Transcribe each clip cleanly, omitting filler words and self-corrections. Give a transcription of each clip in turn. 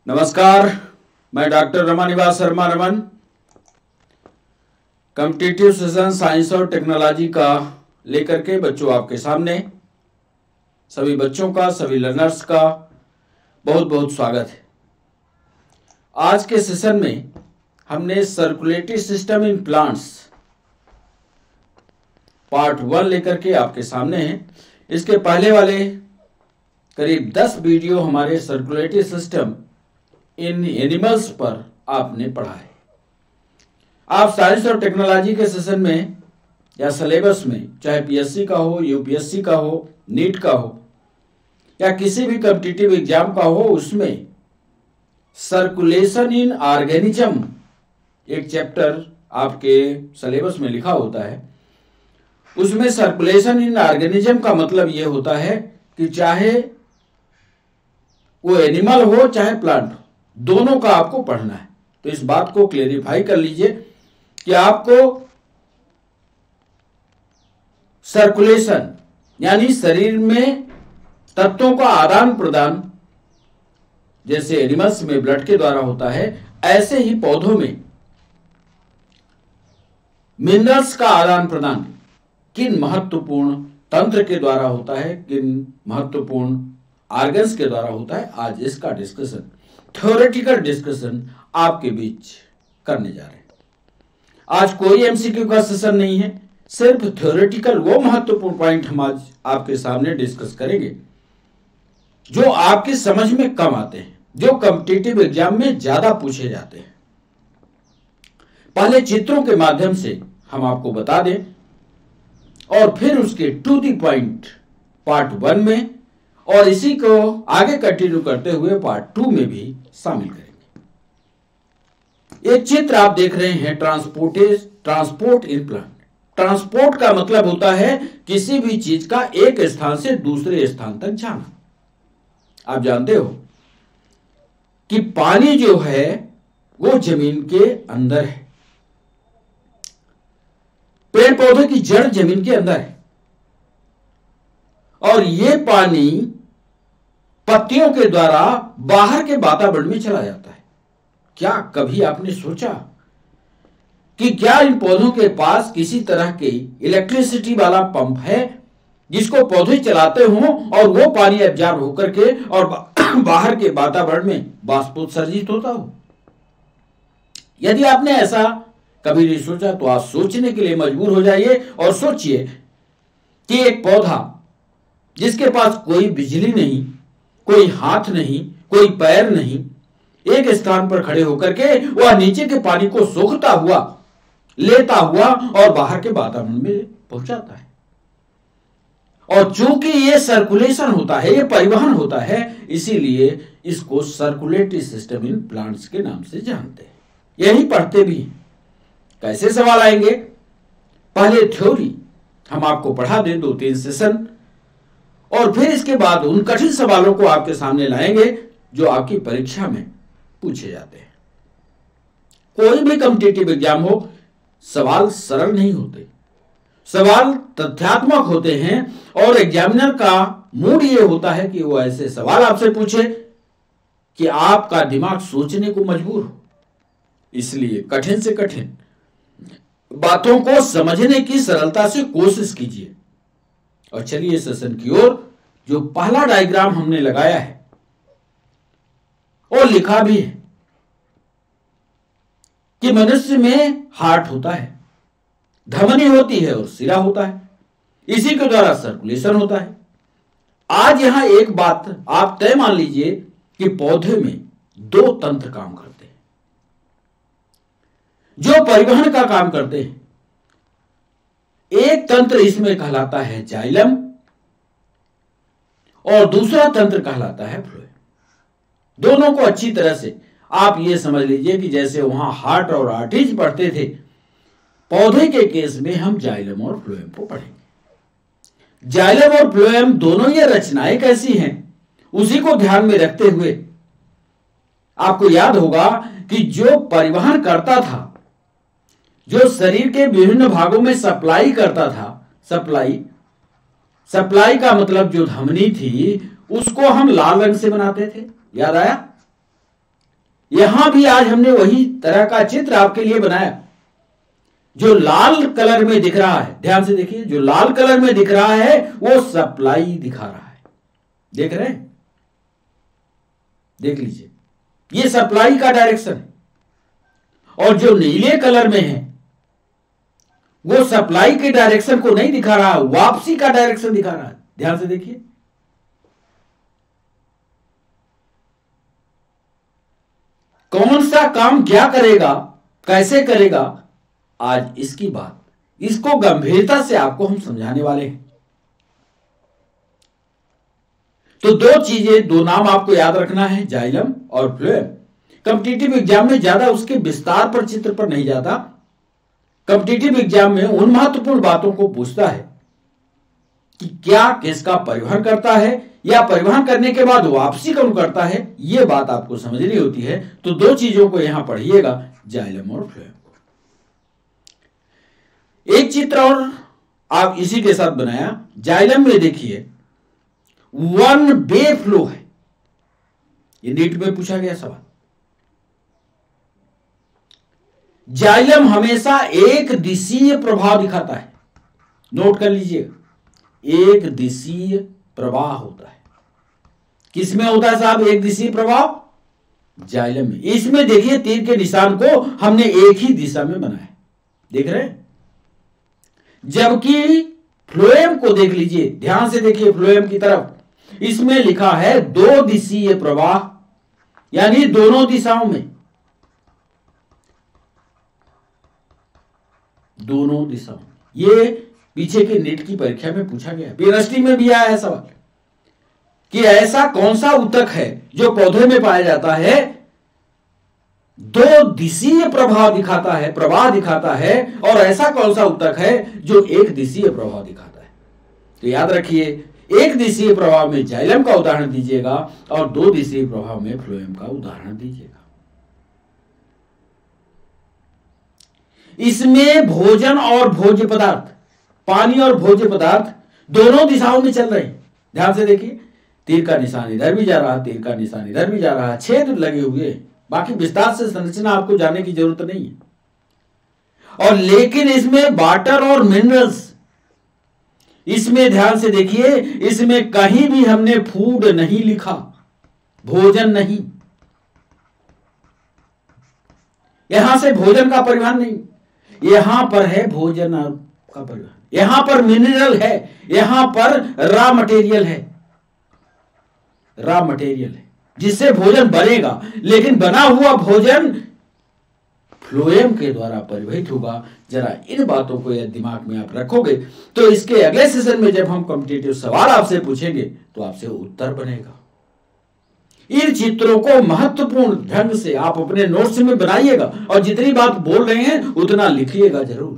नमस्कार, मैं doctor Ramanivas Sharma Raman competitive session science और टेक्नोलॉजी का लेकर के बच्चों आपके सामने सभी बच्चों का, सभी लर्नर्स का बहुत बहुत स्वागत है। आज के सेशन में हमने circulatory system in plants part 1 लेकर के आपके सामने हैं। इसके पहले वाले करीब 10 वीडियो हमारे सर्कुलेटरी सिस्टम इन एनिमल्स पर आपने पढ़ा है। आप साइंस और टेक्नोलॉजी के सेशन में या सिलेबस में, चाहे पीएससी का हो, यूपीएससी का हो, नीट का हो या किसी भी कॉम्पिटिटिव एग्जाम का हो, उसमें सर्कुलेशन इन ऑर्गेनिज्म एक चैप्टर आपके सिलेबस में लिखा होता है। उसमें सर्कुलेशन इन ऑर्गेनिज्म का मतलब यह होता है कि चाहे वो एनिमल हो चाहे प्लांट हो, दोनों का आपको पढ़ना है। तो इस बात को क्लेरिफाई कर लीजिए कि आपको सर्कुलेशन यानी शरीर में तत्वों का आदान प्रदान जैसे एनिमल्स में ब्लड के द्वारा होता है, ऐसे ही पौधों में मिनरल्स का आदान प्रदान किन महत्वपूर्ण तंत्र के द्वारा होता है, किन महत्वपूर्ण ऑर्गन्स के द्वारा होता है, आज इसका डिस्कशन, थ्योरेटिकल डिस्कशन आपके बीच करने जा रहे हैं। आज कोई एमसीक्यू का सेशन नहीं है, सिर्फ थ्योरेटिकल वो महत्वपूर्ण पॉइंट हम आज आपके सामने डिस्कस करेंगे जो आपकी समझ में कम आते हैं, जो कॉम्पिटिटिव एग्जाम में ज्यादा पूछे जाते हैं। पहले चित्रों के माध्यम से हम आपको बता दें और फिर उसके टू द पॉइंट पार्ट 1 में और इसी को आगे कंटिन्यू करते हुए पार्ट 2 में भी शामिल करेंगे। एक चित्र आप देख रहे हैं, ट्रांसपोर्ट इन प्लांट। ट्रांसपोर्ट का मतलब होता है किसी भी चीज का एक स्थान से दूसरे स्थान तक जाना। आप जानते हो कि पानी जो है वो जमीन के अंदर है, पेड़ पौधे की जड़ जमीन के अंदर है और ये पानी पत्तियों के द्वारा बाहर के वातावरण में चला जाता है। क्या कभी आपने सोचा कि क्या इन पौधों के पास किसी तरह के इलेक्ट्रिसिटी वाला पंप है जिसको पौधे चलाते हों और वो पानी एब्जॉर्ब होकर के और बाहर के वातावरण में बाष्पोत्सर्जित होता हो? यदि आपने ऐसा कभी नहीं सोचा तो आप सोचने के लिए मजबूर हो जाइए और सोचिए कि एक पौधा जिसके पास कोई बिजली नहीं, कोई हाथ नहीं, कोई पैर नहीं, एक स्थान पर खड़े होकर के वह नीचे के पानी को सोखता हुआ, लेता हुआ और बाहर के वातावरण में पहुंचाता है। और चूंकि ये सर्कुलेशन होता है, ये परिवहन होता है, इसीलिए इसको सर्कुलेटरी सिस्टम इन प्लांट्स के नाम से जानते हैं। यही पढ़ते भी हैं। कैसे सवाल आएंगे? पहले थ्योरी हम आपको पढ़ा दें 2-3 सेशन और फिर इसके बाद उन कठिन सवालों को आपके सामने लाएंगे जो आपकी परीक्षा में पूछे जाते हैं। कोई भी कॉम्पिटिटिव एग्जाम हो, सवाल सरल नहीं होते, सवाल तथ्यात्मक होते हैं और एग्जामिनर का मूड ये होता है कि वो ऐसे सवाल आपसे पूछे कि आपका दिमाग सोचने को मजबूर हो। इसलिए कठिन से कठिन बातों को समझने की सरलता से कोशिश कीजिए। और चलिए सेशन की ओर। जो पहला डायग्राम हमने लगाया है और लिखा भी है कि मनुष्य में हार्ट होता है, धमनी होती है और सिरा होता है, इसी के द्वारा सर्कुलेशन होता है। आज यहां एक बात आप तय मान लीजिए कि पौधे में 2 तंत्र काम करते हैं जो परिवहन का काम करते हैं। एक तंत्र इसमें कहलाता है जाइलम और दूसरा तंत्र कहलाता है फ्लोएम। दोनों को अच्छी तरह से आप ये समझ लीजिए कि जैसे वहां हार्ट और आर्टरीज पढ़ते थे, पौधे के केस में हम जाइलम और फ्लोएम को पढ़ेंगे। जाइलम और फ्लोएम दोनों ये रचनाएं कैसी हैं, उसी को ध्यान में रखते हुए आपको याद होगा कि जो परिवहन करता था, जो शरीर के विभिन्न भागों में सप्लाई करता था, सप्लाई का मतलब जो धमनी थी उसको हम लाल रंग से बनाते थे, याद आया? यहां भी आज हमने वही तरह का चित्र आपके लिए बनाया। जो लाल कलर में दिख रहा है, ध्यान से देखिए, जो लाल कलर में दिख रहा है वो सप्लाई दिखा रहा है। देख रहे हैं? देख लीजिए, ये सप्लाई का डायरेक्शन है। और जो नीले कलर में है वो सप्लाई के डायरेक्शन को नहीं दिखा रहा, वापसी का डायरेक्शन दिखा रहा है। ध्यान से देखिए, कौन सा काम क्या करेगा, कैसे करेगा, आज इसकी बात, इसको गंभीरता से आपको हम समझाने वाले हैं। तो दो चीजें, दो नाम आपको याद रखना है, जाइलम और फ्लोएम। कॉम्पिटिटिव एग्जाम में ज्यादा उसके विस्तार पर, चित्र पर नहीं जाता। कॉम्पिटिटिव एग्जाम में उन महत्वपूर्ण बातों को पूछता है कि क्या किसका परिवहन करता है, या परिवहन करने के बाद वापसी कौन करता है, यह बात आपको समझनी होती है। तो दो चीजों को यहां पढ़िएगा, जाइलम और फ्लोएम। एक चित्र और आप इसी के साथ बनाया। जाइलम में देखिए वन वे फ्लो है, ये नीट में पूछा गया सवाल। जाइलम हमेशा एक दिशीय प्रभाव दिखाता है, नोट कर लीजिएगा, एक दिशीय प्रवाह होता है। किसमें होता है साहब एक दिशीय प्रभाव? जाइलम में। इसमें देखिए तीर के निशान को हमने एक ही दिशा में बनाया, देख रहे हैं। जबकि फ्लोएम को देख लीजिए, ध्यान से देखिए फ्लोएम की तरफ, इसमें लिखा है दो दिशीय प्रवाह, यानी दोनों दिशाओं में, दोनों दिशाओं। ये पीछे के नीट की परीक्षा में पूछा गया, यूनिवर्सिटी में भी आया है सवाल कि ऐसा कौन सा ऊतक है जो पौधे में पाया जाता है, दो दिशीय प्रभाव दिखाता है, प्रवाह दिखाता है, और ऐसा कौन सा ऊतक है जो एक दिशीय प्रभाव दिखाता है। तो याद रखिए, एक दिशीय प्रभाव में जाइलम का उदाहरण दीजिएगा और दो दिशीय प्रभाव में फ्लोएम का उदाहरण दीजिएगा। इसमें भोजन और भोज्य पदार्थ, पानी और भोज्य पदार्थ दोनों दिशाओं में चल रहे हैं। ध्यान से देखिए, तीर का निशान इधर भी जा रहा, तीर का निशान इधर भी जा रहा, छेद लगे हुए। बाकी विस्तार से संरचना आपको जानने की जरूरत नहीं है। और लेकिन इसमें वाटर और मिनरल्स, इसमें ध्यान से देखिए, इसमें कहीं भी हमने फूड नहीं लिखा, भोजन नहीं, यहां से भोजन का परिवहन नहीं, यहां पर है भोजन का परिवहन, यहां पर मिनरल है, यहां पर रॉ मटेरियल है, रॉ मटेरियल है जिससे भोजन बनेगा। लेकिन बना हुआ भोजन फ्लोएम के द्वारा परिवहित होगा। जरा इन बातों को यदि दिमाग में आप रखोगे तो इसके अगले सेशन में जब हम कॉम्पिटिटिव सवाल आपसे पूछेंगे तो आपसे उत्तर बनेगा। इन चित्रों को महत्वपूर्ण ढंग से आप अपने नोट्स में बनाइएगा और जितनी बात बोल रहे हैं उतना लिखिएगा जरूर,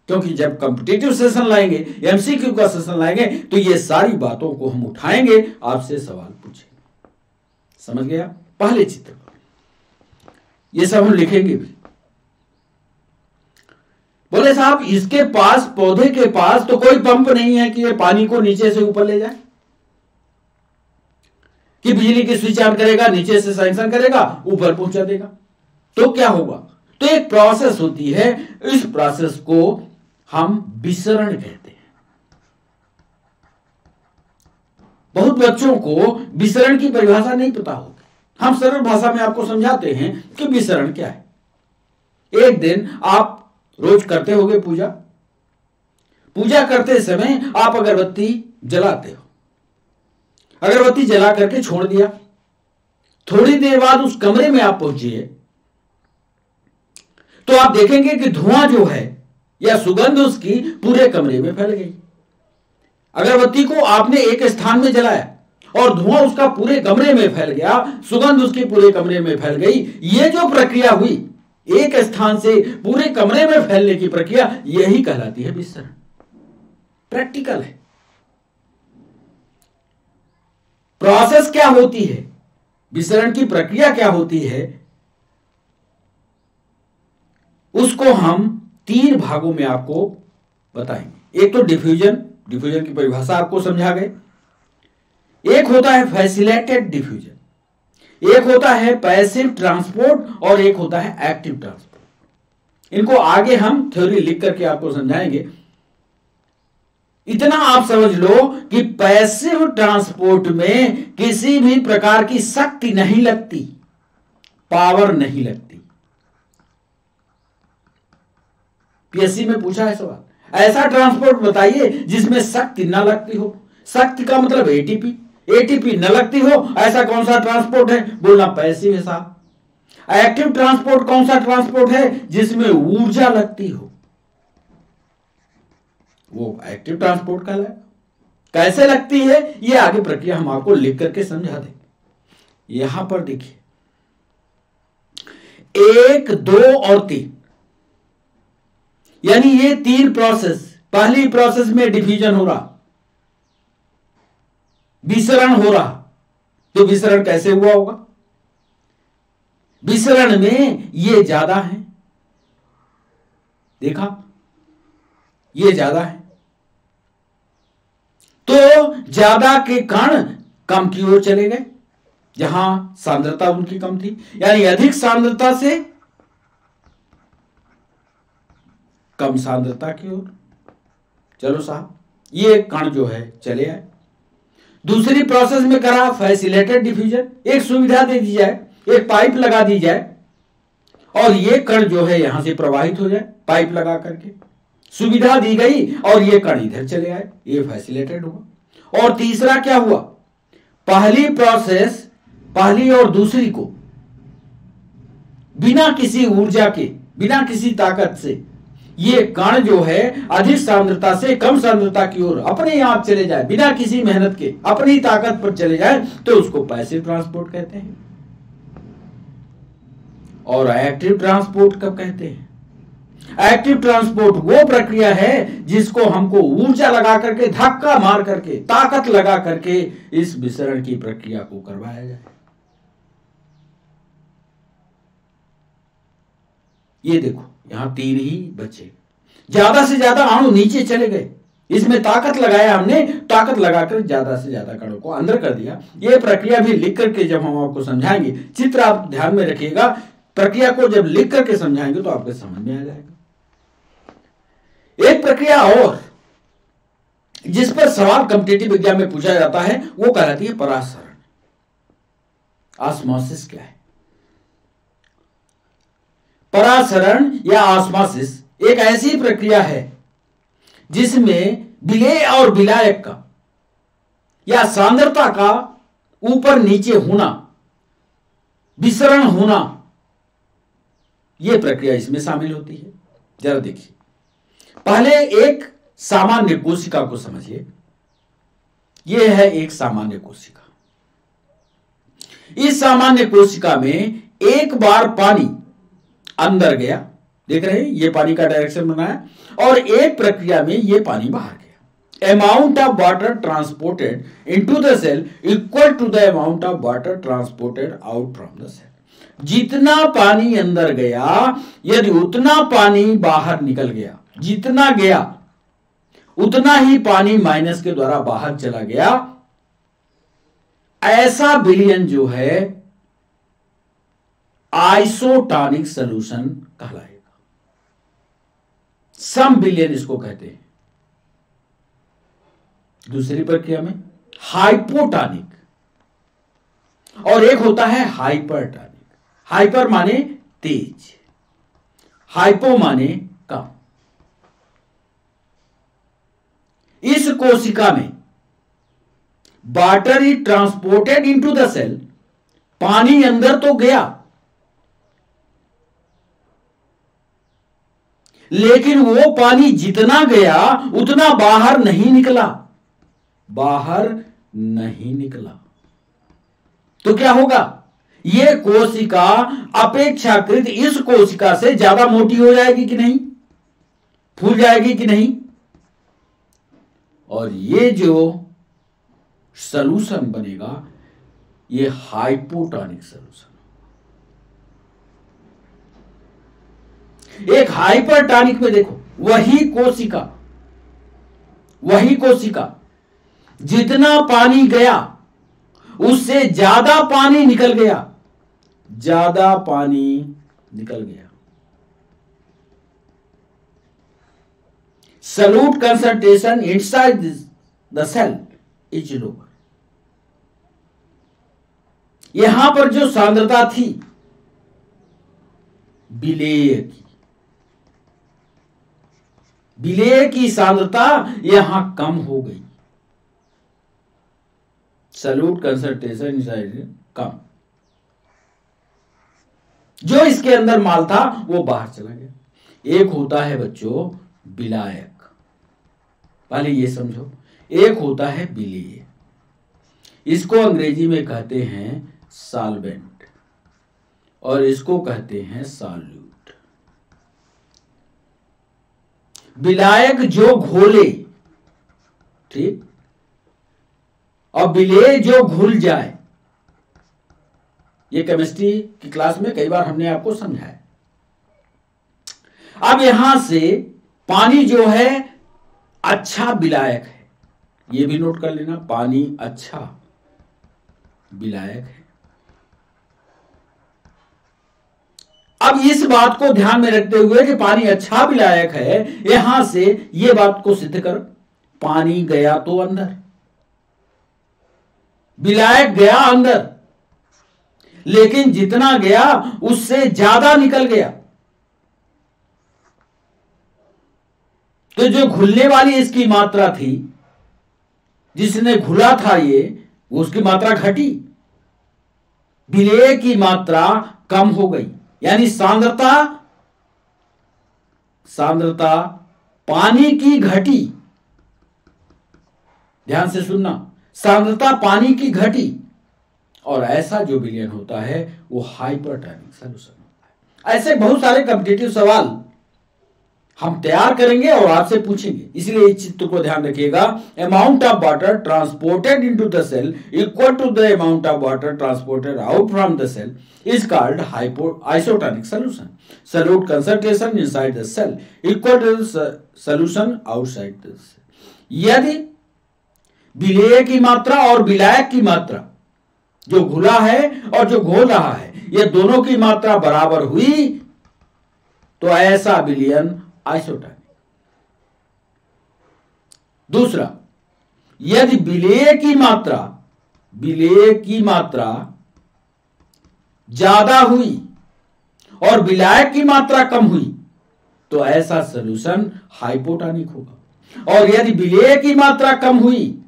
क्योंकि जब कॉम्पिटिटिव सेशन लाएंगे, एमसीक्यू का सेशन लाएंगे, तो ये सारी बातों को हम उठाएंगे, आपसे सवाल पूछेंगे। समझ गया? पहले चित्र ये सब हम लिखेंगे भी। बोले साहब इसके पास, पौधे के पास तो कोई पंप नहीं है कि ये पानी को नीचे से ऊपर ले जाए, कि बिजली की स्विच ऑन करेगा, नीचे से सैंक्शन करेगा, ऊपर पहुंचा देगा। तो क्या होगा? तो एक प्रोसेस होती है, इस प्रोसेस को हम विसरण कहते हैं। बहुत बच्चों को विसरण की परिभाषा नहीं पता होगी। हम सरल भाषा में आपको समझाते हैं कि विसरण क्या है। एक दिन आप रोज करते होगे पूजा, पूजा करते समय आप अगरबत्ती जलाते हो, अगरबत्ती जला करके छोड़ दिया, थोड़ी देर बाद उस कमरे में आप पहुंचिए तो आप देखेंगे कि धुआं जो है या सुगंध उसकी पूरे कमरे में फैल गई। अगरबत्ती को आपने एक स्थान में जलाया और धुआं उसका पूरे कमरे में फैल गया, सुगंध उसके पूरे कमरे में फैल गई। ये जो प्रक्रिया हुई, एक स्थान से पूरे कमरे में फैलने की प्रक्रिया, यही कहलाती है विसरण। प्रैक्टिकल है। प्रोसेस क्या होती है, विसरण की प्रक्रिया क्या होती है, उसको हम 3 भागों में आपको बताएंगे। एक तो डिफ्यूजन, डिफ्यूजन की परिभाषा आपको समझा गए। एक होता है फैसिलिटेटेड डिफ्यूजन, एक होता है पैसिव ट्रांसपोर्ट और एक होता है एक्टिव ट्रांसपोर्ट। इनको आगे हम थ्योरी लिख करके आपको समझाएंगे। इतना आप समझ लो कि पैसिव ट्रांसपोर्ट में किसी भी प्रकार की शक्ति नहीं लगती, पावर नहीं लगती। पीएससी में पूछा है सवाल, ऐसा ट्रांसपोर्ट बताइए जिसमें शक्ति ना लगती हो। शक्ति का मतलब एटीपी, एटीपी न लगती हो, ऐसा कौन सा ट्रांसपोर्ट है? बोलना पैसिव है साहब। एक्टिव ट्रांसपोर्ट कौन सा ट्रांसपोर्ट है? जिसमें ऊर्जा लगती हो, वो एक्टिव ट्रांसपोर्ट कहलाएगा। कैसे लगती है ये आगे प्रक्रिया हम आपको लिख करके समझा देंगे। यहां पर देखिए 1, 2 और 3, यानी ये 3 प्रोसेस। पहली प्रोसेस में डिफ्यूजन हो रहा, विसरण हो रहा। तो विसरण कैसे हुआ होगा? विसरण में ये ज्यादा है, देखा, ये ज्यादा है, तो ज्यादा के कण कम की ओर चले गए, जहां सांद्रता उनकी कम थी, यानी अधिक सांद्रता से कम सांद्रता की ओर। चलो साहब, ये कण जो है चले आए। दूसरी प्रोसेस में करा फैसिलिटेटेड डिफ्यूजन, एक सुविधा दे दी जाए, एक पाइप लगा दी जाए और ये कण जो है यहां से प्रवाहित हो जाए, पाइप लगा करके सुविधा दी गई और ये कण इधर चले आए, ये फैसिलिटेटेड हुआ। और तीसरा क्या हुआ? पहली प्रोसेस, पहली और दूसरी को बिना किसी ऊर्जा के, बिना किसी ताकत से ये कण जो है अधिक सांद्रता से कम सांद्रता की ओर अपने आप चले जाए, बिना किसी मेहनत के अपनी ताकत पर चले जाए, तो उसको पैसिव ट्रांसपोर्ट कहते हैं। और एक्टिव ट्रांसपोर्ट कब कहते हैं? एक्टिव ट्रांसपोर्ट वो प्रक्रिया है जिसको हमको ऊर्जा लगा करके, धक्का मार करके, ताकत लगा करके इस विसरण की प्रक्रिया को करवाया जाए। ये देखो यहां 3 ही बचे, ज्यादा से ज्यादा अणु नीचे चले गए, इसमें ताकत लगाया हमने, ताकत लगाकर ज्यादा से ज्यादा कणों को अंदर कर दिया। ये प्रक्रिया भी लिख करके जब हम आपको समझाएंगे, चित्र आप ध्यान में रखिएगा, प्रक्रिया को जब लिख करके समझाएंगे तो आपको समझ में आ जाएगा। एक प्रक्रिया और जिस पर सवाल कॉम्पिटिटिव एग्जाम में पूछा जाता है वो कहलाती है परासरण। ऑस्मोसिस क्या है? परासरण या ऑस्मोसिस एक ऐसी प्रक्रिया है जिसमें विलेय और विलायक का या सांद्रता का ऊपर नीचे होना, विसरण होना, यह प्रक्रिया इसमें शामिल होती है। जरा देखिए, पहले एक सामान्य कोशिका को समझिए। यह है एक सामान्य कोशिका। इस सामान्य कोशिका में एक बार पानी अंदर गया, देख रहे हैं ये पानी का डायरेक्शन बनाया, और एक प्रक्रिया में ये पानी बाहर गया। Amount of water transported into the cell equal to the amount of water transported out from the cell. जितना पानी अंदर गया, यदि उतना पानी बाहर निकल गया, जितना गया उतना ही पानी माइनस के द्वारा बाहर चला गया, ऐसा विलयन जो है आइसोटोनिक सॉल्यूशन कहलाएगा। सम विलयन इसको कहते हैं। दूसरी प्रक्रिया में हाइपोटोनिक और एक होता है हाइपरटोनिक। हाइपर माने तेज, हाइपो माने कम। इस कोशिका में water is transported into the cell, पानी अंदर तो गया लेकिन वो पानी जितना गया उतना बाहर नहीं निकला, बाहर नहीं निकला। तो क्या होगा? ये कोशिका अपेक्षाकृत इस कोशिका से ज्यादा मोटी हो जाएगी कि नहीं, फूल जाएगी कि नहीं, और ये जो सॉल्यूशन बनेगा ये हाइपोटोनिक सॉल्यूशन। एक हाइपरटोनिक में देखो वही कोशिका जितना पानी गया उससे ज्यादा पानी निकल गया, ज्यादा पानी निकल गया। Solute concentration inside the cell is lower. यहां पर जो सांद्रता थी विलेय की सांद्रता यहां कम हो गई। सॉल्यूट कंसंट्रेशन इनसाइड कम, जो इसके अंदर माल था वो बाहर चला गया। एक होता है बच्चों विलायक, पहले ये समझो, एक होता है विलेय, इसको अंग्रेजी में कहते हैं सॉल्वेंट और इसको कहते हैं सॉल्यूट। विलायक जो घोले, ठीक, और विलेय जो घुल जाए। ये केमिस्ट्री की क्लास में कई बार हमने आपको समझाया। अब यहां से पानी जो है अच्छा विलायक है, ये भी नोट कर लेना, पानी अच्छा विलायक है। अब इस बात को ध्यान में रखते हुए कि पानी अच्छा विलायक है, यहां से ये बात को सिद्ध कर, पानी गया तो अंदर, विलायक गया अंदर, लेकिन जितना गया उससे ज्यादा निकल गया। तो जो घुलने वाली इसकी मात्रा थी, जिसने घुला था ये, उसकी मात्रा घटी, विलेय की मात्रा कम हो गई। यानी सांद्रता पानी की घटी, ध्यान से सुनना, सांद्रता पानी की घटी, और ऐसा जो विलयन होता है वो हाइपरटोनिक सॉल्यूशन होता है। ऐसे बहुत सारे कॉम्पिटिटिव सवाल हम तैयार करेंगे और आपसे पूछेंगे, इसलिए इस चित्र को ध्यान रखिएगा। Amount of water transported into the cell equal to the amount of water transported out from the cell is called isotonic solution. Solute concentration inside the cell equal to the solution outside the cell. यदि विलेय की मात्रा और विलायक की मात्रा, जो घुला है और जो घोल रहा है, ये दोनों की मात्रा बराबर हुई तो ऐसा विलयन आइसोटोनिक। दूसरा, यदि विलेय की मात्रा ज्यादा हुई और विलायक की मात्रा कम हुई तो ऐसा सॉल्यूशन हाइपोटोनिक होगा। और यदि विलेय की मात्रा कम हुई,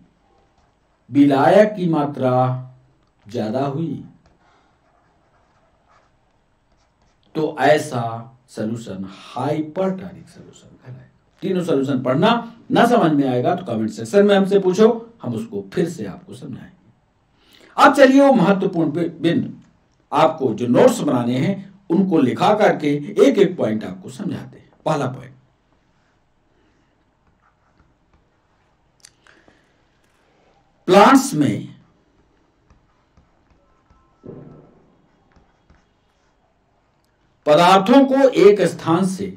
विलायक की मात्रा ज्यादा हुई, तो ऐसा सॉल्यूशन हाइपरटोनिक सॉल्यूशन कहलाएगा। तीनों सॉल्यूशन पढ़ना, ना समझ में आएगा तो कमेंट सेक्शन में हमसे पूछो, हम उसको फिर से आपको समझाएंगे। अब चलिए वो महत्वपूर्ण बिंदु, आपको जो नोट्स बनाने हैं उनको लिखा करके एक एक पॉइंट आपको समझाते हैं। पहला पॉइंट, प्लांट्स में पदार्थों को एक स्थान से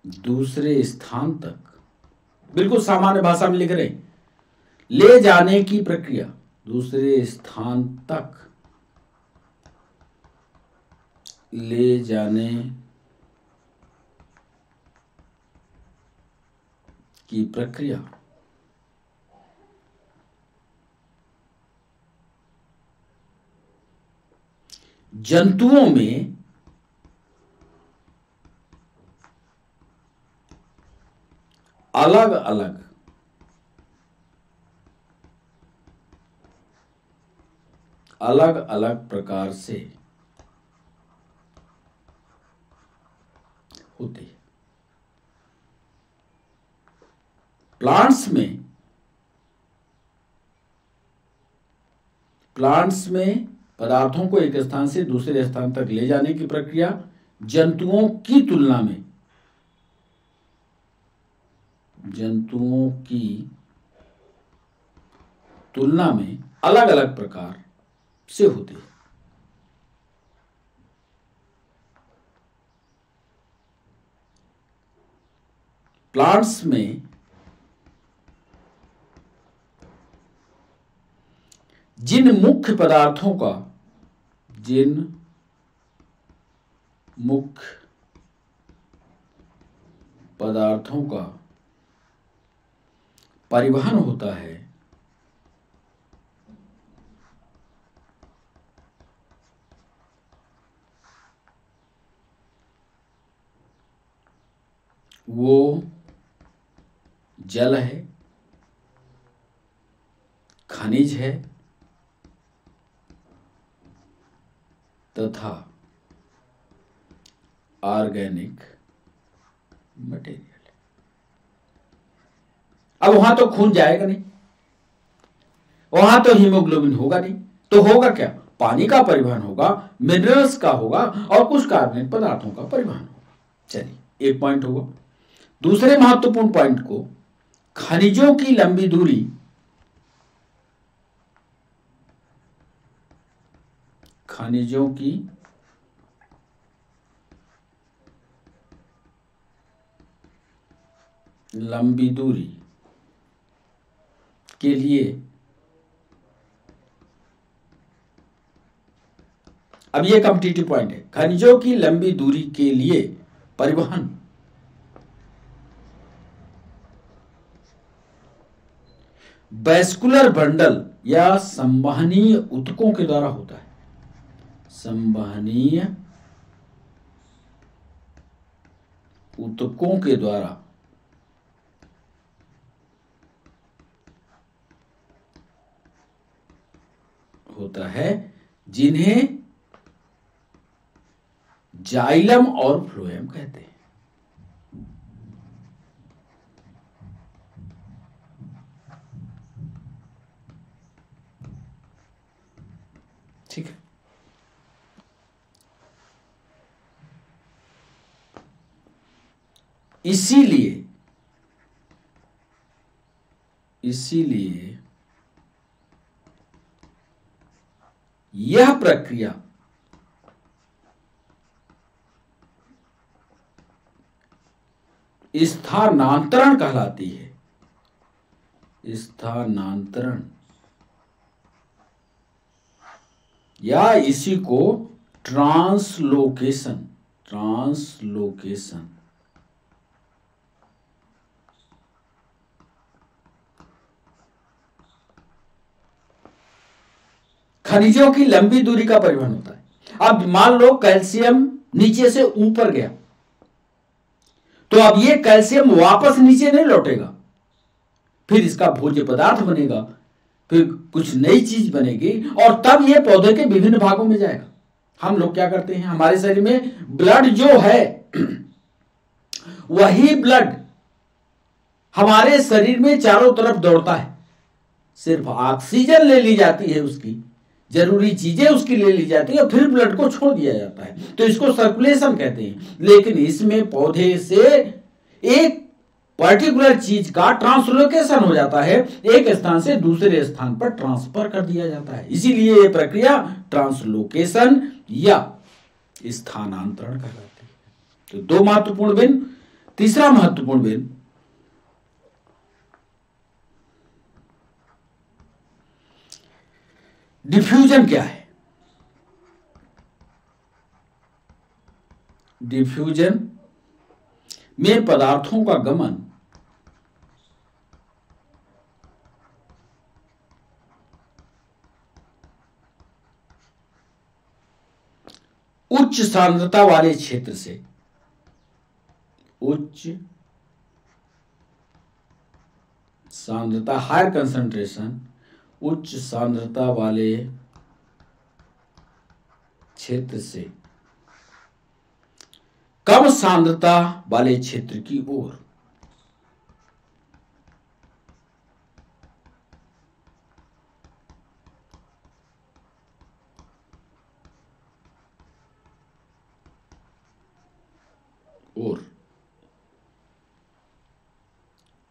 दूसरे स्थान तक, बिल्कुल सामान्य भाषा में लिख रहे हैं, ले जाने की प्रक्रिया, दूसरे स्थान तक ले जाने की प्रक्रिया जंतुओं में अलग अलग प्रकार से होती है। प्लांट्स में पदार्थों को एक स्थान से दूसरे स्थान तक ले जाने की प्रक्रिया जंतुओं की तुलना में अलग अलग प्रकार से होती है। प्लांट्स में जिन मुख्य पदार्थों का परिवहन होता है वो जल है, खनिज है तथा ऑर्गेनिक मटेरियल है। अब वहां तो खून जाएगा नहीं, वहां तो हीमोग्लोबिन होगा नहीं, तो होगा क्या? पानी का परिवहन होगा, मिनरल्स का होगा और कुछ कार्बनिक पदार्थों का परिवहन होगा। चलिए, एक पॉइंट होगा। दूसरे महत्वपूर्ण पॉइंट को, खनिजों की लंबी दूरी के लिए, अब ये कॉम्पिटिटिव पॉइंट है, खनिजों की लंबी दूरी के लिए परिवहन वैस्कुलर बंडल या संवहनीय ऊतकों के द्वारा होता है। संवहनीय ऊतकों के द्वारा होता है, जिन्हें जाइलम और फ्लोएम कहते हैं। ठीक है। इसीलिए यह प्रक्रिया स्थानांतरण कहलाती है। स्थानांतरण, या इसी को ट्रांसलोकेशन खनिजों की लंबी दूरी का परिवहन होता है। अब मान लो कैल्शियम नीचे से ऊपर गया, तो अब ये कैल्शियम वापस नीचे नहीं लौटेगा, फिर इसका भोज्य पदार्थ बनेगा, फिर कुछ नई चीज बनेगी और तब ये पौधे के विभिन्न भागों में जाएगा। हम लोग क्या करते हैं, हमारे शरीर में ब्लड जो है वही ब्लड हमारे शरीर में चारों तरफ दौड़ता है, सिर्फ ऑक्सीजन ले ली जाती है, उसकी जरूरी चीजें उसकी ले ली जाती है और फिर ब्लड को छोड़ दिया जाता है, तो इसको सर्कुलेशन कहते हैं। लेकिन इसमें पौधे से एक पर्टिकुलर चीज का ट्रांसलोकेशन हो जाता है, एक स्थान से दूसरे स्थान पर ट्रांसफर कर दिया जाता है। इसीलिए यह प्रक्रिया ट्रांसलोकेशन या स्थानांतरण कहलाती है। तो दो महत्वपूर्ण बिंदु। तीसरा महत्वपूर्ण बिंदु, डिफ्यूजन क्या है? डिफ्यूजन में पदार्थों का गमन उच्च सांद्रता वाले क्षेत्र से, उच्च सांद्रता, हायर कंसंट्रेशन, उच्च सांद्रता वाले क्षेत्र से कम सांद्रता वाले क्षेत्र की ओर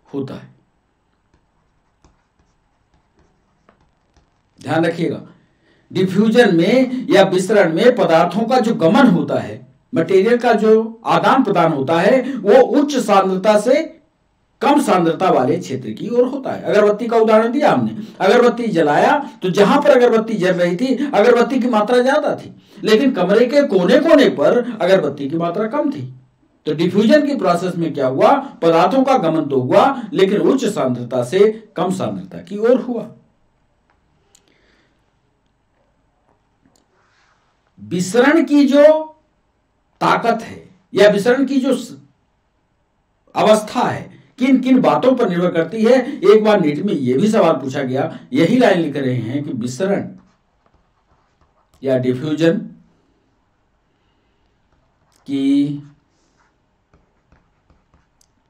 होता है। ध्यान रखिएगा, डिफ्यूजन में या विसरण में पदार्थों का जो गमन होता है, मटेरियल का जो आदान प्रदान होता है, वो उच्च सांद्रता से कम सांद्रता वाले क्षेत्र की ओर होता है। अगरबत्ती का उदाहरण दिया हमने, अगरबत्ती जलाया तो जहां पर अगरबत्ती जल रही थी अगरबत्ती की मात्रा ज्यादा थी, लेकिन कमरे के कोने कोने पर अगरबत्ती की मात्रा कम थी। तो डिफ्यूजन की प्रोसेस में क्या हुआ, पदार्थों का गमन तो हुआ लेकिन उच्च सांद्रता से कम सांद्रता की ओर हुआ। विसरण की जो ताकत है या विसरण की जो अवस्था है किन किन बातों पर निर्भर करती है। एक बार नीट में यह भी सवाल पूछा गया, यही लाइन लिख रहे हैं कि विसरण या डिफ्यूजन की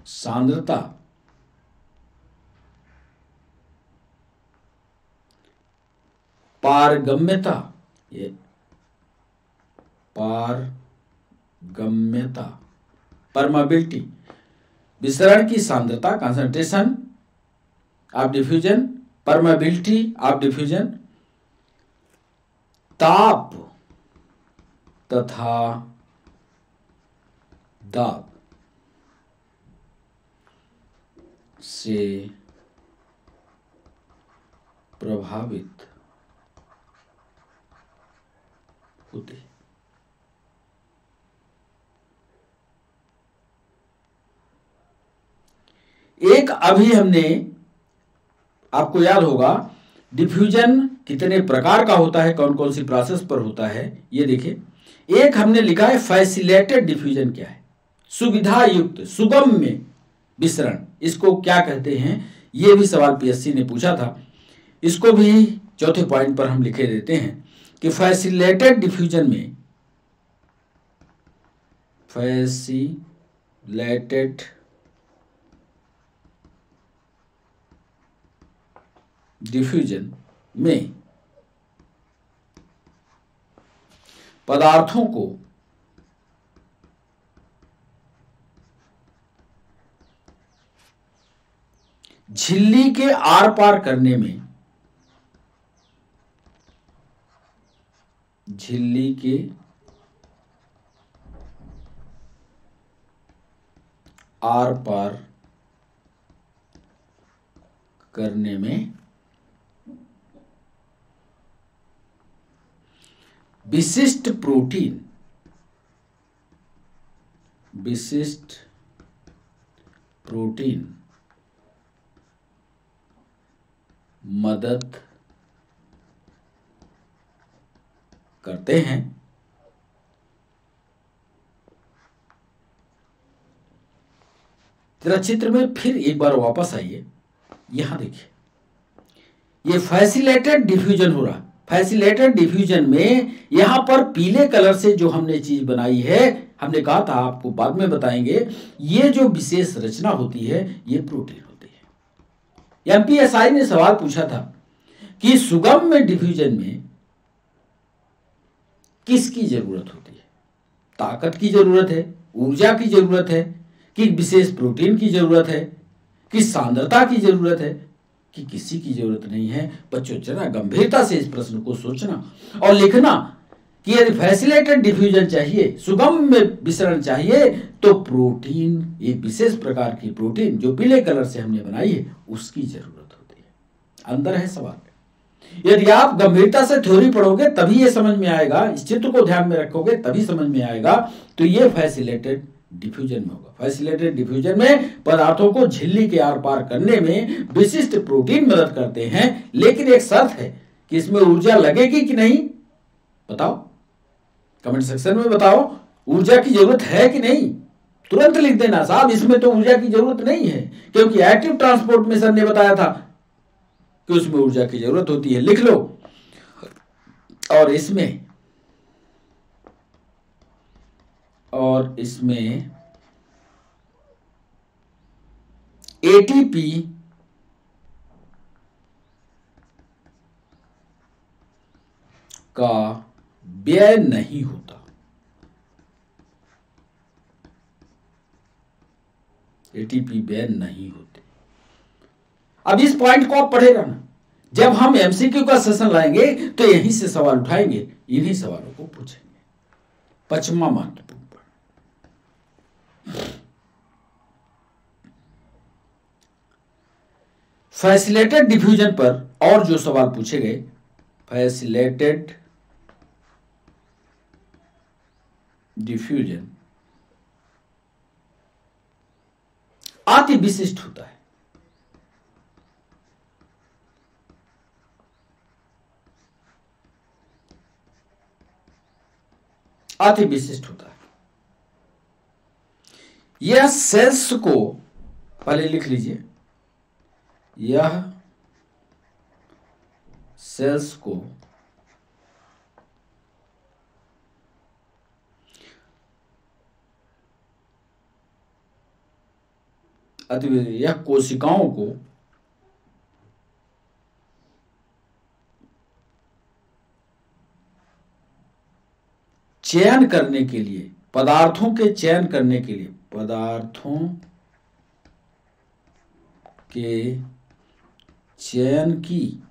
सांद्रता पारगम्यता, ये पारगम्यता परमेबिलिटी, विसरण की सांद्रता concentration of diffusion, permeability of diffusion, ताप तथा दाब से प्रभावित होते। एक अभी हमने, आपको याद होगा डिफ्यूजन कितने प्रकार का होता है, कौन कौन सी प्रोसेस पर होता है, ये देखिए। एक हमने लिखा है फैसिलेटेड डिफ्यूजन क्या है, सुविधा युक्त सुगम्य विसरण, इसको क्या कहते हैं, ये भी सवाल पीएससी ने पूछा था। इसको भी चौथे पॉइंट पर हम लिखे देते हैं कि फैसिलेटेड डिफ्यूजन में, फैसिलेटेड डिफ्यूजन में पदार्थों को झिल्ली के आर पार करने में, झिल्ली के आर पार करने में विशिष्ट प्रोटीन, विशिष्ट प्रोटीन मदद करते हैं। जरा चित्र में फिर एक बार वापस आइए, यहां देखिए ये फैसिलेटेड डिफ्यूजन हो रहा। फैसिलेटेड डिफ्यूजन में यहां पर पीले कलर से जो हमने चीज बनाई है, हमने कहा था आपको बाद में बताएंगे, ये जो विशेष रचना होती है ये प्रोटीन होती है। एमपीएसआई ने सवाल पूछा था कि सुगम्य डिफ्यूजन में किसकी जरूरत होती है, ताकत की जरूरत है, ऊर्जा की जरूरत है, कि विशेष प्रोटीन की जरूरत है, कि सांद्रता की जरूरत है, कि किसी की जरूरत नहीं है। बच्चों जरा गंभीरता से इस प्रश्न को सोचना और लिखना कि यदि फैसिलेटेड डिफ्यूजन चाहिए, सुगम्य विसरण चाहिए, तो प्रोटीन, एक विशेष प्रकार की प्रोटीन जो पीले कलर से हमने बनाई है उसकी जरूरत होती है। अंदर है सवाल। यदि आप गंभीरता से थ्योरी पढ़ोगे तभी ये समझ में आएगा, इस चित्र को ध्यान में रखोगे तभी समझ में आएगा। तो ये फैसिलेटेड डिफ्यूजन में होगा। फैसिलेटेड डिफ्यूजन में पदार्थों को झिल्ली के आर पार करने में विशिष्ट प्रोटीन मदद करते हैं, लेकिन एक शर्त है कि इसमें ऊर्जा लगेगी कि नहीं, बताओ कमेंट सेक्शन में बताओ, ऊर्जा की जरूरत है कि नहीं। तुरंत लिख देना साहब इसमें तो ऊर्जा की जरूरत नहीं है, क्योंकि एक्टिव ट्रांसपोर्ट में सर ने बताया था कि उसमें ऊर्जा की जरूरत होती है, लिख लो। और इसमें एटीपी का व्यय नहीं होता, एटीपी व्यय नहीं होते। अब इस पॉइंट को आप पढ़े रहना, जब हम एमसीक्यू का सेशन लाएंगे तो यहीं से सवाल उठाएंगे, इन्हीं सवालों को पूछेंगे। पचमा महत्वपूर्ण, फैसिलेटेड डिफ्यूजन पर और जो सवाल पूछे गए, फैसिलेटेड डिफ्यूजन अति विशिष्ट होता है। अति विशिष्ट होता है। यह सेल्स को, पहले लिख लीजिए, यह सेल्स को यह कोशिकाओं को चयन करने के लिए, पदार्थों के चयन करने के लिए, पदार्थों के चयन की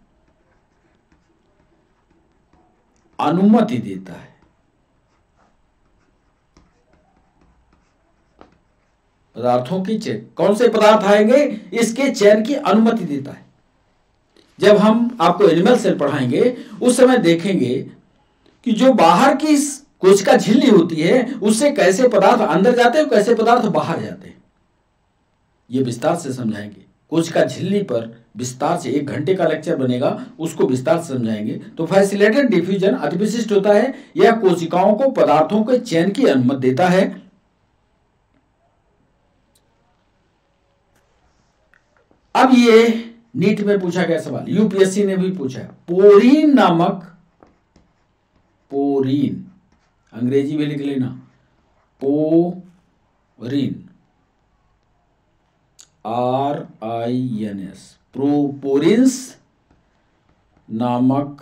अनुमति देता है। पदार्थों की चयन, कौन से पदार्थ आएंगे, इसके चयन की अनुमति देता है। जब हम आपको एनिमल सेल पढ़ाएंगे उस समय देखेंगे कि जो बाहर की कोशिका झिल्ली होती है उससे कैसे पदार्थ अंदर जाते हैं, कैसे पदार्थ बाहर जाते हैं, ये विस्तार से समझाएंगे। कोशिका झिल्ली पर विस्तार से 1 घंटे का लेक्चर बनेगा, उसको विस्तार से समझाएंगे। तो फैसिलेटेड डिफ्यूजन अति विशिष्ट होता है। यह कोशिकाओं को पदार्थों के चयन की अनुमति देता है। अब ये नीट में पूछा गया सवाल, यूपीएससी ने भी पूछा है। पोरीन नामक, पोरीन अंग्रेजी में लिख लेना, पोरीन, RINS, पोरिन्स नामक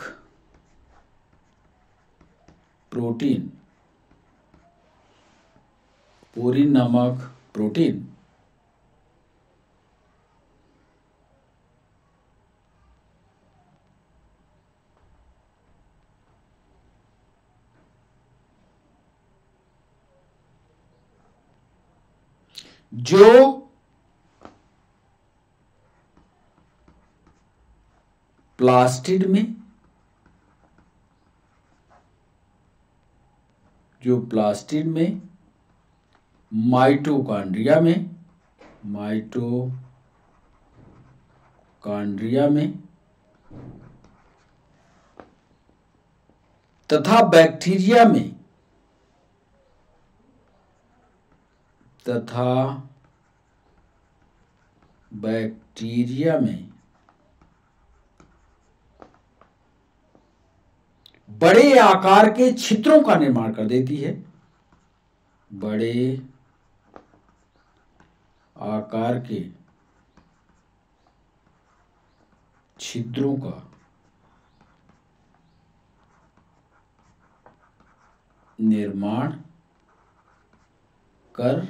प्रोटीन, पोरीन नामक प्रोटीन जो प्लास्टिड में, जो प्लास्टिड में, माइटोकॉन्ड्रिया में, माइटोकॉन्ड्रिया में तथा बैक्टीरिया में, तथा बैक्टीरिया में बड़े आकार के छिद्रों का निर्माण कर देती है, बड़े आकार के छिद्रों का निर्माण कर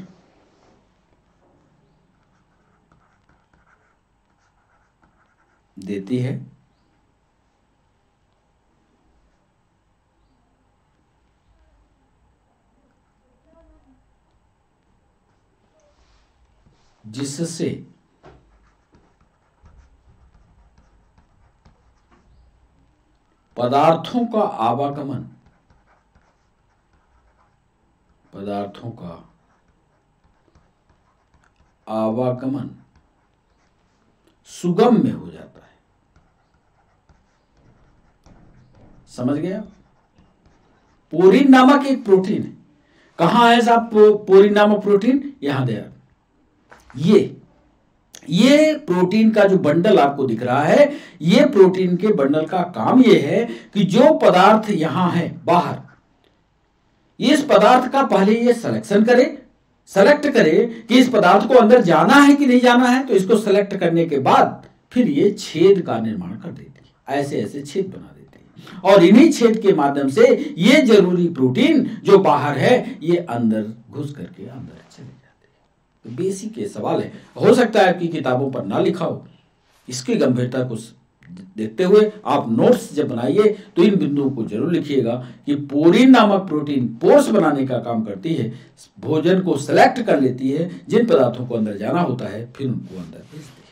देती है। जिससे पदार्थों का आवागमन, पदार्थों का आवागमन सुगम्य हो जाता है। समझ गया? पोरीन नामक एक प्रोटीन है। कहां है साहब पोरीन नामक प्रोटीन? यहां दे। ये प्रोटीन का जो बंडल आपको दिख रहा है, ये प्रोटीन के बंडल का काम ये है कि जो पदार्थ यहां है बाहर, इस पदार्थ का पहले ये सेलेक्ट करे कि इस पदार्थ को अंदर जाना है कि नहीं जाना है। तो इसको सेलेक्ट करने के बाद फिर ये छेद का निर्माण कर देती है, ऐसे ऐसे छेद बना देती है, और इन्हीं छेद के माध्यम से ये जरूरी प्रोटीन जो बाहर है ये अंदर घुस करके अंदर चले जाते हैं। तो बेसिक ये सवाल है, हो सकता है आपकी किताबों पर ना लिखा हो। इसकी गंभीरता को देखते हुए आप नोट्स जब बनाइए तो इन बिंदुओं को जरूर लिखिएगा कि पोरीन नामक प्रोटीन पोर्स बनाने का काम करती है, भोजन को सेलेक्ट कर लेती है, जिन पदार्थों को अंदर जाना होता है फिर उनको अंदर भेजती है।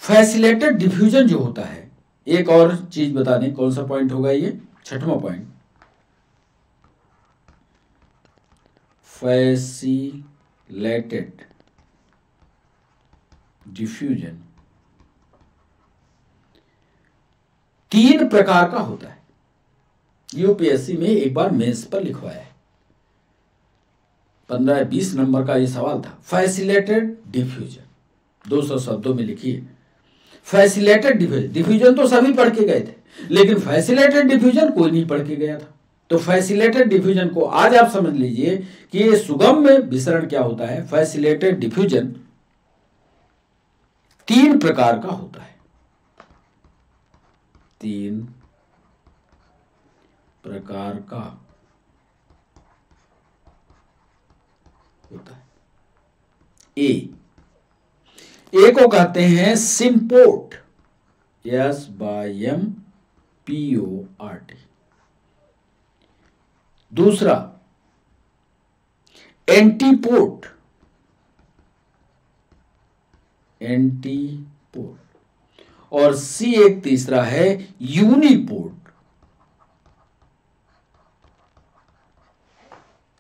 फैसिलेटेड डिफ्यूजन जो होता है, एक और चीज बता दें, कौन सा पॉइंट होगा ये, 6वां पॉइंट। फैसिलेटेड डिफ्यूजन 3 प्रकार का होता है। यूपीएससी में एक बार मेंस पर लिखवाया है, 15-20 नंबर का ये सवाल था। फैसिलेटेड डिफ्यूजन 200 शब्दों में लिखिए। फैसिलेटेड डिफ्यूजन तो सभी पढ़ के गए थे, लेकिन फैसिलेटेड डिफ्यूजन कोई नहीं पढ़ के गया था। तो फैसिलेटेड डिफ्यूजन को आज आप समझ लीजिए कि ये सुगम में विसरण क्या होता है। फैसिलेटेड डिफ्यूजन 3 प्रकार का होता है, 3 प्रकार का होता है। ए को कहते हैं सिम्पोर्ट, SYMPORT। दूसरा एंटीपोर्ट, और सी एक तीसरा है यूनिपोर्ट।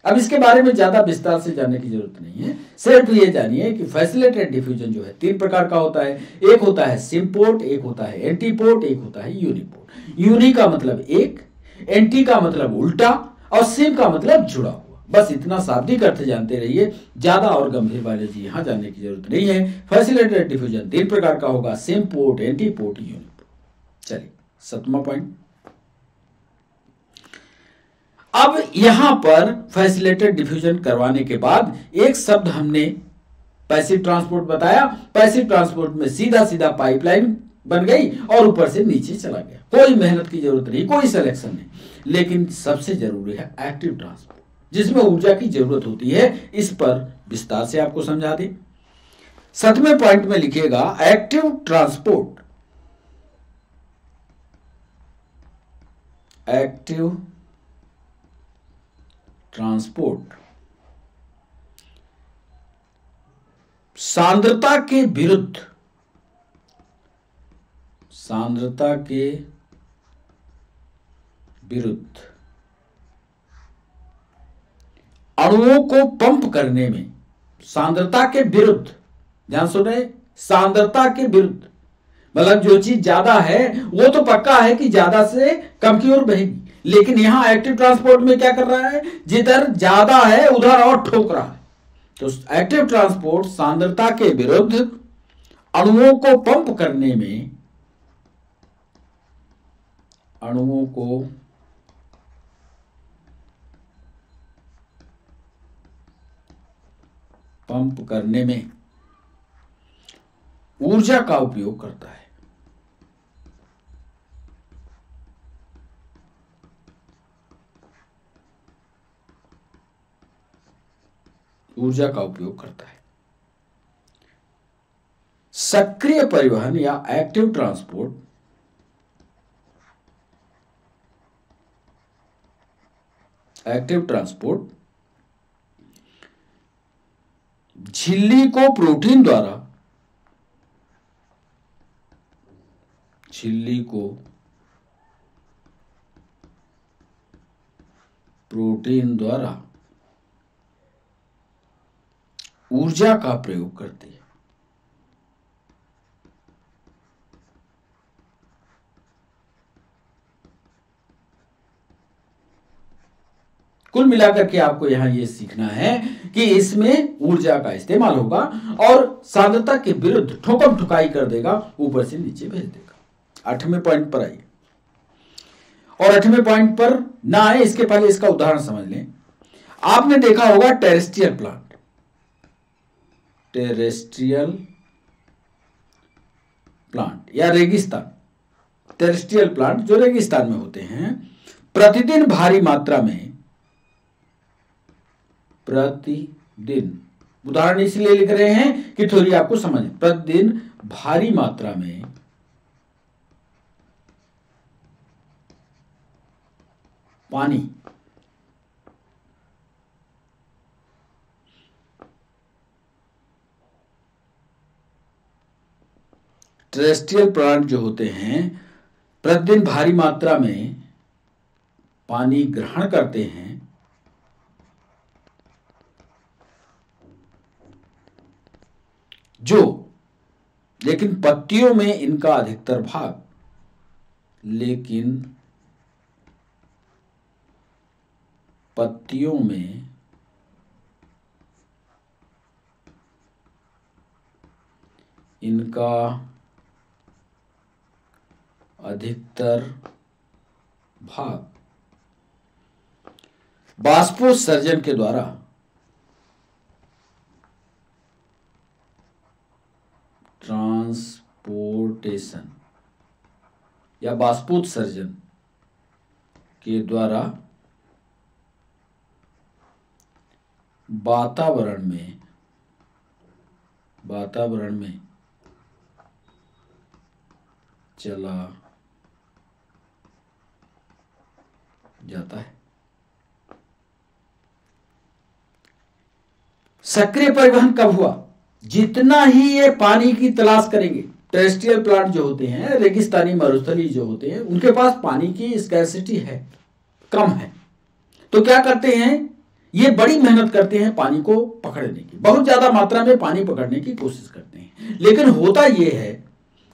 अब इसके बारे में ज्यादा विस्तार से जानने की जरूरत नहीं है, सिर्फ ये जानिए कि फैसिलेटेड डिफ्यूजन जो है 3 प्रकार का होता है। एक होता है सिम्पोर्ट, एक होता है एंटीपोर्ट, एक होता है यूनिपोर्ट। यूनि का मतलब एक, एंटी का मतलब उल्टा, और सिम का मतलब जुड़ा हुआ। बस इतना शाब्दिक अर्थ जानते रहिए, ज्यादा और गंभीर बायोलॉजी यहां जानने की जरूरत नहीं है। फैसिलेटेड डिफ्यूजन 3 प्रकार का होगा, सिम्पोर्ट, एंटीपोर्ट, यूनिपोर्ट। चलिए 7वां पॉइंट। अब यहां पर फैसिलेटेड डिफ्यूजन करवाने के बाद एक शब्द हमने पैसिव ट्रांसपोर्ट बताया। पैसिव ट्रांसपोर्ट में सीधा सीधा पाइपलाइन बन गई और ऊपर से नीचे चला गया, कोई मेहनत की जरूरत नहीं, कोई सिलेक्शन नहीं। लेकिन सबसे जरूरी है एक्टिव ट्रांसपोर्ट, जिसमें ऊर्जा की जरूरत होती है। इस पर विस्तार से आपको समझा दें। 7वें पॉइंट में लिखिएगा एक्टिव ट्रांसपोर्ट। एक्टिव ट्रांसपोर्ट सांद्रता के विरुद्ध, सांद्रता के विरुद्ध अणुओं को पंप करने में, सांद्रता के विरुद्ध, ध्यान सुन रहे, सांद्रता के विरुद्ध मतलब जो चीज ज्यादा है वो तो पक्का है कि ज्यादा से कम की ओर बहेगी, लेकिन यहां एक्टिव ट्रांसपोर्ट में क्या कर रहा है, जिधर ज्यादा है उधर और ठोक रहा है। तो एक्टिव ट्रांसपोर्ट सांद्रता के विरुद्ध अणुओं को पंप करने में, अणुओं को पंप करने में ऊर्जा का उपयोग करता है। ऊर्जा का उपयोग करता है। सक्रिय परिवहन या एक्टिव ट्रांसपोर्ट झिल्ली को प्रोटीन द्वारा, झिल्ली को प्रोटीन द्वारा ऊर्जा का प्रयोग करती है। कुल मिलाकर के आपको यहां यह सीखना है कि इसमें ऊर्जा का इस्तेमाल होगा और सांद्रता के विरुद्ध ठोकम ठुकाई कर देगा, ऊपर से नीचे भेज देगा। 8वें पॉइंट पर आइए, और 8वें पॉइंट पर ना आए इसके पहले इसका उदाहरण समझ लें। आपने देखा होगा टेरेस्ट्रियल प्लांट, टेरेस्ट्रियल प्लांट या रेगिस्तान, टेरेस्ट्रियल प्लांट जो रेगिस्तान में होते हैं, प्रतिदिन भारी मात्रा में, प्रतिदिन, उदाहरण इसलिए लिख रहे हैं कि थोड़ी आपको समझ, प्रतिदिन भारी मात्रा में पानी टेरेस्ट्रियल प्लांट जो होते हैं प्रतिदिन भारी मात्रा में पानी ग्रहण करते हैं, लेकिन पत्तियों में इनका अधिकतर भाग, पत्तियों में इनका अधिकतर भाग बाष्पोत्सर्जन के द्वारा ट्रांसपोर्टेशन या बाष्पोत्सर्जन के द्वारा वातावरण में चला जाता है। सक्रिय परिवहन कब हुआ? जितना ही ये पानी की तलाश करेंगे, टेरेस्ट्रियल प्लांट जो होते हैं, रेगिस्तानी मरुस्थली जो होते हैं, उनके पास पानी की स्कैर्सिटी है, कम है, तो क्या करते हैं, ये बड़ी मेहनत करते हैं पानी को पकड़ने की, बहुत ज्यादा मात्रा में पानी पकड़ने की कोशिश करते हैं। लेकिन होता यह है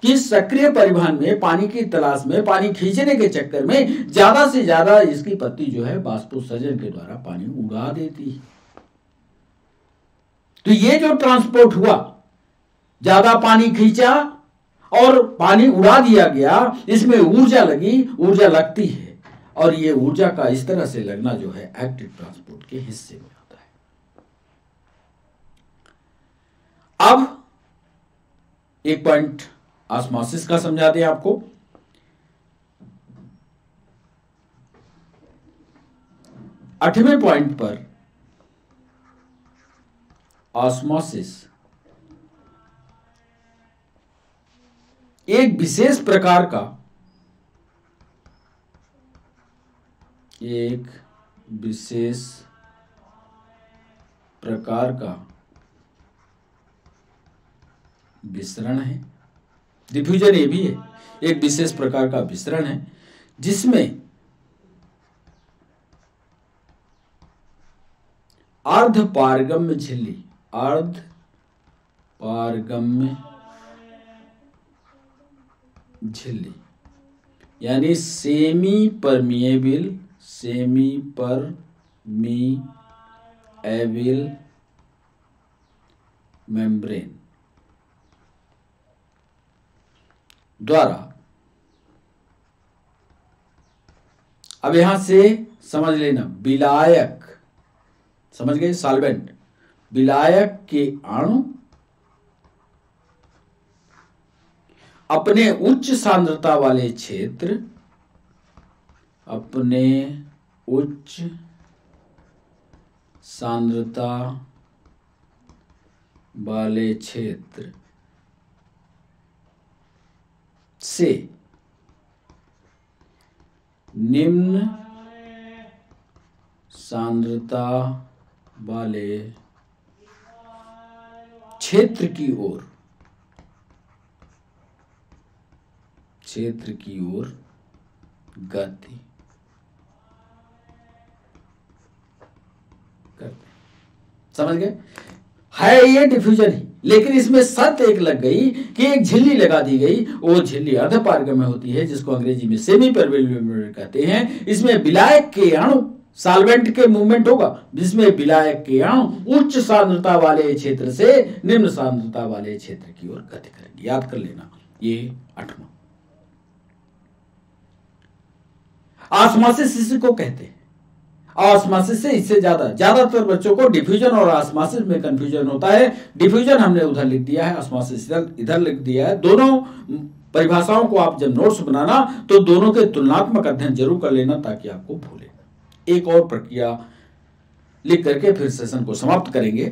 कि सक्रिय परिवहन में, पानी की तलाश में, पानी खींचने के चक्कर में ज्यादा से ज्यादा इसकी पत्ती जो है बाष्पोत्सर्जन के द्वारा पानी उड़ा देती है। तो ये जो ट्रांसपोर्ट हुआ, ज्यादा पानी खींचा और पानी उड़ा दिया गया, इसमें ऊर्जा लगती है, और ये ऊर्जा का इस तरह से लगना जो है एक्टिव ट्रांसपोर्ट के हिस्से में आता है। अब एक पॉइंट ऑस्मोसिस का समझा दें आपको। आठवें पॉइंट पर ऑस्मोसिस एक विशेष प्रकार का विसरण है। डिफ्यूजन ये भी है, एक विशेष प्रकार का विसरण है जिसमें अर्धपारगम्य झिल्ली यानी सेमी परमिएबल मेम्ब्रेन द्वारा, अब यहां से समझ लेना, विलायक, समझ गए, सॉल्वेंट, विलायक के अणु अपने उच्च सांद्रता वाले क्षेत्र से निम्न सांद्रता वाले क्षेत्र की ओर गति करते। समझ गए? है ये डिफ्यूजन ही, लेकिन इसमें शर्त एक लग गई कि एक झिल्ली लगा दी गई, वो झिल्ली अर्धपारगम्य होती है जिसको अंग्रेजी में सेमी परमेबल कहते हैं। इसमें विलायक के अणु, सॉल्वेंट के मूवमेंट होगा, जिसमें विलायक के अणु उच्च सांद्रता वाले क्षेत्र से निम्न सांद्रता वाले क्षेत्र की ओर गति करेंगे। याद कर लेना, ये 8वां ऑस्मोसिस इसी को कहते हैं। ऑस्मोसिस से इससे ज्यादातर बच्चों को डिफ्यूजन और ऑस्मोसिस में कंफ्यूजन होता है। डिफ्यूजन हमने उधर लिख दिया है, ऑस्मोसिस इधर लिख दिया है। दोनों परिभाषाओं को आप जब नोट्स बनाना तो दोनों के तुलनात्मक अध्ययन जरूर कर लेना ताकि आपको भूले। एक और प्रक्रिया लिख करके फिर सेशन को समाप्त करेंगे।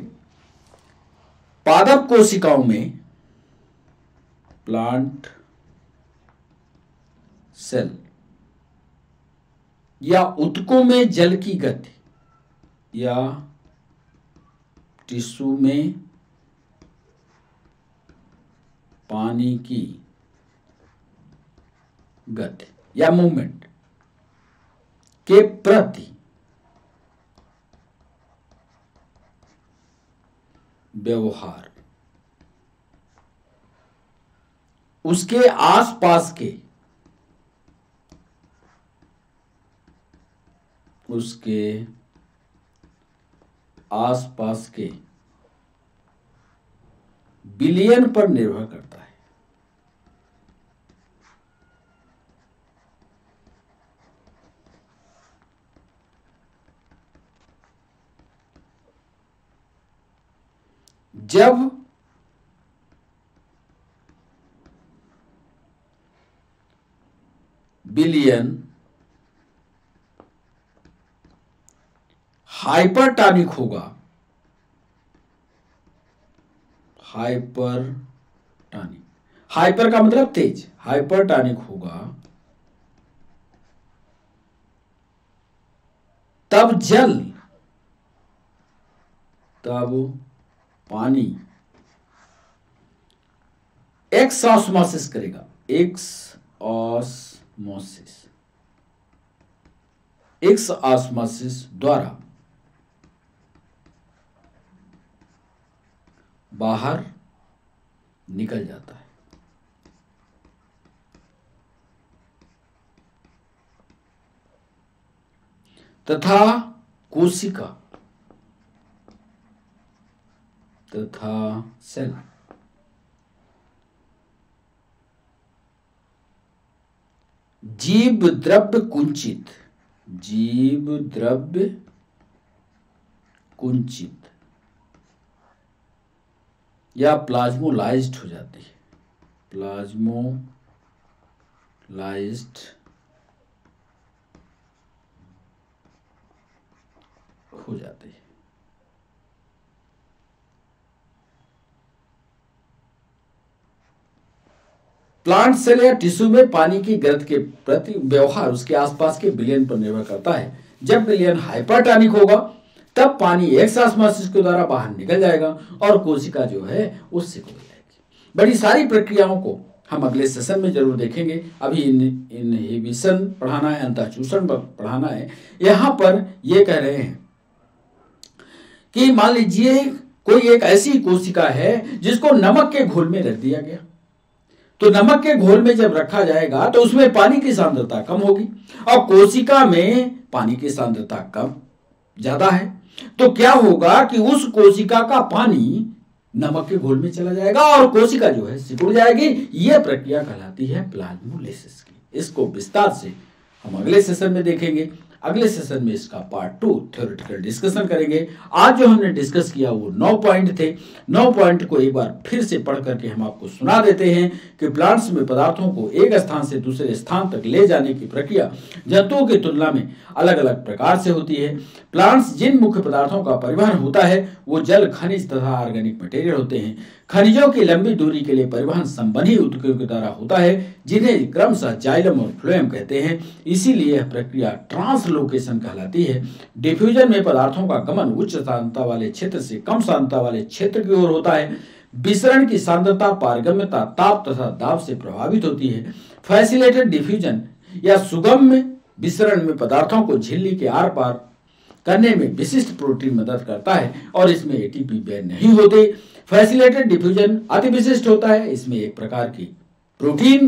पादप कोशिकाओं में, प्लांट सेल या ऊतकों में जल की गति या टिश्यू में पानी की गति या मूवमेंट के प्रति व्यवहार उसके आसपास के बिलियन पर निर्भर करता है। जब बिलियन हाइपरटॉनिक होगा, हाइपर का मतलब तेज, हाइपरटॉनिक होगा, तब पानी एक्स ऑस्मोसिस करेगा, एक्स ऑस्मोसिस द्वारा बाहर निकल जाता है। तथा कोशिका तथा सेल जीव द्रव्य कुंचित या प्लाज्मोलाइज्ड हो जाती है, प्लाज्मोलाइज्ड हो जाती है। प्लांट सेल या टिश्यू में पानी की गति के प्रति व्यवहार उसके आसपास के बिलियन पर निर्भर करता है। जब बिलियन हाइपरटॉनिक होगा तब पानी एक्स ऑस्मोसिस के द्वारा बाहर निकल जाएगा और कोशिका जो है उससे सिकुड़ जाएगी। बड़ी सारी प्रक्रियाओं को हम अगले सेशन में जरूर देखेंगे। अभी इनहिबिशन पढ़ाना है, अंतःचूषण पढ़ाना है। यहां पर ये कह रहे हैं कि मान लीजिए कोई एक ऐसी कोशिका है जिसको नमक के घोल में रख दिया गया, तो नमक के घोल में जब रखा जाएगा तो उसमें पानी की सांद्रता कम होगी और कोशिका में पानी की सांद्रता कम ज्यादा है, तो क्या होगा कि उस कोशिका का पानी नमक के घोल में चला जाएगा और कोशिका जो है सिकुड़ जाएगी। यह प्रक्रिया कहलाती है प्लाज्मोलाइसिस की। इसको विस्तार से हम अगले सेशन में देखेंगे। अगले सेशन में इसका पार्ट 2 थ्योरेटिकल डिस्कशन करेंगे। आज जो हमने डिस्कस किया वो 9 पॉइंट थे। 9 पॉइंट को एक बार फिर से पढ़ करके हम आपको सुना देते हैं कि प्लांट्स में पदार्थों को एक स्थान से दूसरे स्थान तक ले जाने की प्रक्रिया जंतुओं की तुलना में अलग अलग प्रकार से होती है। प्लांट्स जिन मुख्य पदार्थों का परिवहन होता है वो जल, खनिज तथा ऑर्गेनिक मटेरियल होते हैं। खनिजों की लंबी दूरी के लिए परिवहन संबंधी ऊतकों के द्वारा होता है, जिन्हें क्रमशः जाइलम और फ्लोएम कहते हैं। इसीलिए यह प्रक्रिया ट्रांसलोकेशन कहलाती है। डिफ्यूजन में पदार्थों का गमन उच्च सांद्रता वाले क्षेत्र से कम सांद्रता वाले क्षेत्र की ओर होता है। विसरण की सांद्रता, पारगम्यता, ताप तथा दाब से प्रभावित होती है। फैसिलिटेटेड डिफ्यूजन या सुगम्य विसरण में पदार्थों को झिल्ली के आर पार करने में विशिष्ट प्रोटीन मदद करता है और इसमें एटीपी बैन नहीं होते। फैसिलिटेटेड डिफ्यूजन अति विशिष्ट होता है। इसमें एक प्रकार की प्रोटीन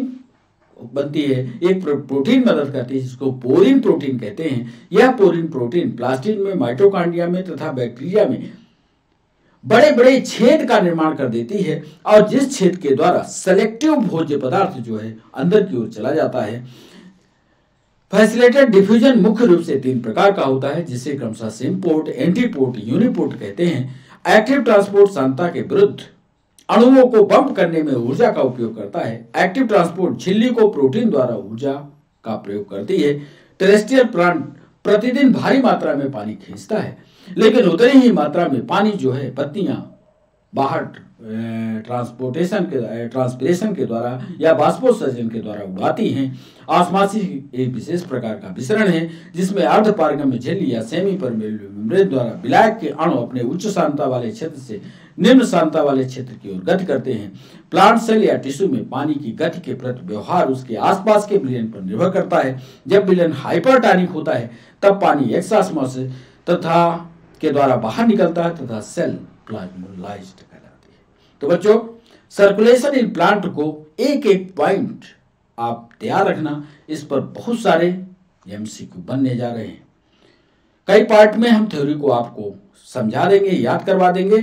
बनती है, एक प्रोटीन मदद करती है जिसको पोरिन प्रोटीन कहते हैं। यह पोरिन प्रोटीन प्लास्टिड में, माइटोकॉन्ड्रिया में तथा बैक्टीरिया में बड़े बड़े छेद का निर्माण कर देती है और जिस छेद के द्वारा सेलेक्टिव भोज्य पदार्थ जो है अंदर की ओर चला जाता है। फैसिलिटेटेड डिफ्यूजन मुख्य रूप से 3 प्रकार का होता है, जिसे क्रमशः सिम्पोर्ट, एंटीपोर्ट, यूनिपोर्ट कहते हैं। एक्टिव ट्रांसपोर्ट सांद्रता के विरुद्ध अणुओं को बंप करने में ऊर्जा का उपयोग करता है। एक्टिव ट्रांसपोर्ट झिल्ली को प्रोटीन द्वारा ऊर्जा का प्रयोग करती है। टेरेस्ट्रियल प्लांट प्रतिदिन भारी मात्रा में पानी खींचता है, लेकिन उतनी ही मात्रा में पानी जो है पत्तियां बाहर ट्रांसपिरेशन के द्वारा या बाष्पोत्सर्जन के द्वारा उड़ाती हैं। ऑस्मोसिस एक विशेष प्रकार का विसरण है जिसमें अर्धपारगम्य झिल्ली या सेमी परमेबल मेम्ब्रेन द्वारा विलायक के अणु अपने उच्च सांद्रता वाले क्षेत्र से निम्न सांद्रता वाले क्षेत्र की ओर गति करते हैं। प्लांट सेल या टिश्यू में पानी की गति के प्रति व्यवहार उसके आसपास के विलयन पर निर्भर करता है। जब विलयन हाइपरटोनिक होता है तब पानी एक्सऑस्मोसिस तथा के द्वारा बाहर निकलता है तथा सेल प्लाज्मोलाइज्ड कहलाती है। तो बच्चों, सर्कुलेशन इन प्लांट को एक एक पॉइंट आप तैयार रखना, इस पर बहुत सारे एमसीक्यू बनने जा रहे हैं। कई पार्ट में हम थ्योरी को आपको समझा देंगे, याद करवा देंगे,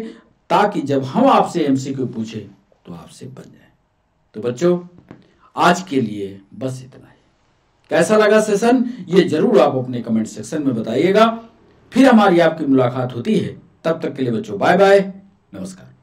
ताकि जब हम आपसे एमसीक्यू पूछे तो आपसे बन जाए। तो बच्चों, आज के लिए बस इतना ही। कैसा लगा सेशन, ये जरूर आप अपने कमेंट सेक्शन में बताइएगा। फिर हमारी आपकी मुलाकात होती है, तब तक के लिए बच्चों बाय बाय, नमस्कार।